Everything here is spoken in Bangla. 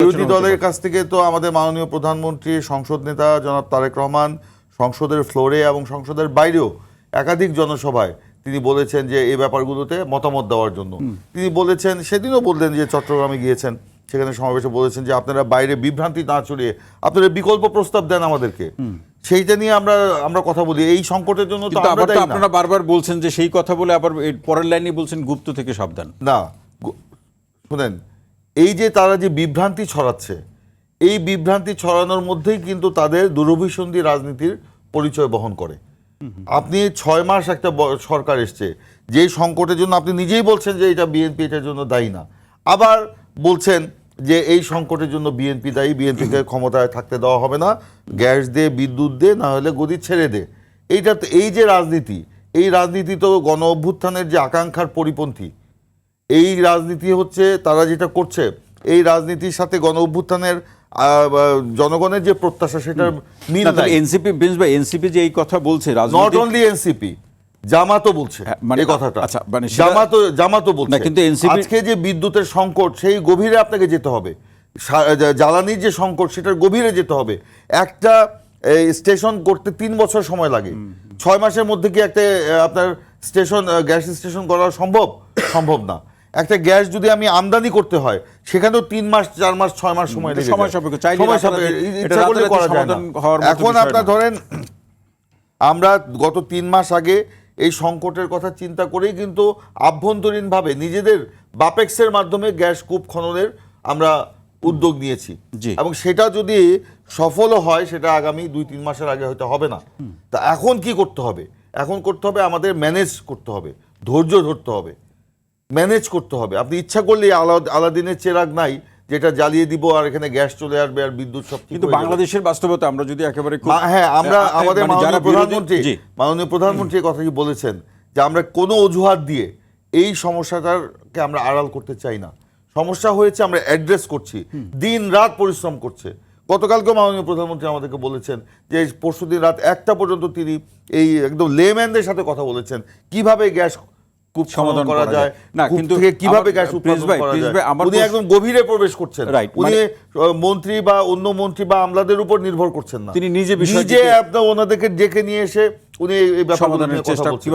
বিরোধী দলের কাছ থেকে তো আমাদের মাননীয় প্রধানমন্ত্রী, সংসদ নেতা জনাব তারেক রহমান সংসদের ফ্লোরে এবং সংসদের বাইরেও একাধিক জনসভায় তিনি বলেছেন যে এই ব্যাপারগুলোতে মতামত দেওয়ার জন্য। তিনি বলেছেন, সেদিনও বললেন যে চট্টগ্রামে গিয়েছেন, সেখানে সমাবেশে বলেছেন যে আপনারা বাইরে বিভ্রান্তি না ছড়িয়ে আপনারা বিকল্প প্রস্তাব দেন আমাদেরকে, সেইটা নিয়ে আমরা কথা বলি। এই সংকটের জন্য তো আপনারা বারবার বলছেন যে সেই কথা বলে আবার পরের লাইনে বলছেন গুপ্ত থেকে সাবধান। না, শুনেন, এই যে তারা যে বিভ্রান্তি ছড়াচ্ছে, এই বিভ্রান্তি ছড়ানোর মধ্যেই কিন্তু তাদের দুরভিসন্ধি রাজনীতির পরিচয় বহন করে। আপনি 6 মাস একটা সরকার এসছে, যে সংকটের জন্য আপনি নিজেই বলছেন যে এটা বিএনপি এটার জন্য দায়ী না, আবার বলছেন যে এই সংকটের জন্য বিএনপি দায়ী, বিএনপিকে ক্ষমতায় থাকতে দেওয়া হবে না, গ্যাস দে, বিদ্যুৎ দে, না হলে গদি ছেড়ে দে। এইটা তো, এই যে রাজনীতি, এই রাজনীতি তো গণ অভ্যুত্থানের যে আকাঙ্ক্ষার পরিপন্থী। এই রাজনীতি হচ্ছে তারা যেটা করছে, এই রাজনীতির সাথে গণ অভ্যুত্থানের জনগণের যে প্রত্যাশা সেটার মিল নাই। এনসিপি যে এই কথা বলছে, নট অনলি এনসিপি, জামাতও বলছে এই কথাটা। আচ্ছা, মানে জামাতও বলছে। কিন্তু আজকে যে বিদ্যুতের সংকট, সেই গভীরে আপনাকে যেতে হবে। জ্বালানির যে সংকট, সেটার গভীরে যেতে হবে। একটা স্টেশন করতে 3 বছর সময় লাগে, 6 মাসের মধ্যে কি একটা আপনার স্টেশন, গ্যাস স্টেশন করা সম্ভব না। একটা গ্যাস যদি আমি আমদানি করতে হয়, সেখানেও 3 মাস, 4 মাস, 6 মাস সময় লেগে যায়। এখন আপনার ধরেন, আমরা গত 3 মাস আগে এই সংকটের কথা চিন্তা করেই কিন্তু আভ্যন্তরীণভাবে নিজেদের বাপেক্সের মাধ্যমে গ্যাস কূপ খননের আমরা উদ্যোগ নিয়েছি, এবং সেটা যদি সফলও হয়, সেটা আগামী 2-3 মাসের আগে হয়তো হবে না। তা এখন কি করতে হবে? এখন করতে হবে আমাদের ম্যানেজ করতে হবে, ধৈর্য ধরতে হবে, ম্যানেজ করতে হবে। আপনি ইচ্ছা করলে আলাদিনের চেরাগ নাই যেটা জ্বালিয়ে দিব আর এখানে গ্যাস চলে আসবে আর বিদ্যুৎ সব। কিন্তু বাংলাদেশের বাস্তবতা আমরা যদি একেবারে, হ্যাঁ, আমরা আমাদের মাননীয় প্রধানমন্ত্রী কথা কি বলেছেন যে আমরা কোনো অজুহাত দিয়ে এই সমস্যাটাকে আমরা আড়াল করতে চাই না। সমস্যা হয়েছে, আমরা অ্যাড্রেস করছি, দিন রাত পরিশ্রম করছে। গতকালকে মাননীয় প্রধানমন্ত্রী আমাদেরকে বলেছেন যে পরশুদিন রাত 1টা পর্যন্ত তিনি এই একদম লেম্যানদের সাথে কথা বলেছেন কিভাবে গ্যাস সমাধান করা যায়, না কিন্তু কিভাবে গ্যাস উৎপাদন করা যায়। উনি একদম গভীরে প্রবেশ করছেন। উনি মন্ত্রী বা অন্য মন্ত্রী বা আমলাদের উপর নির্ভর করছেন না, তিনি নিজে আপনার ওনাদেরকে ডেকে নিয়ে এসে উনি এই ব্যাপারে কথা বলছেন।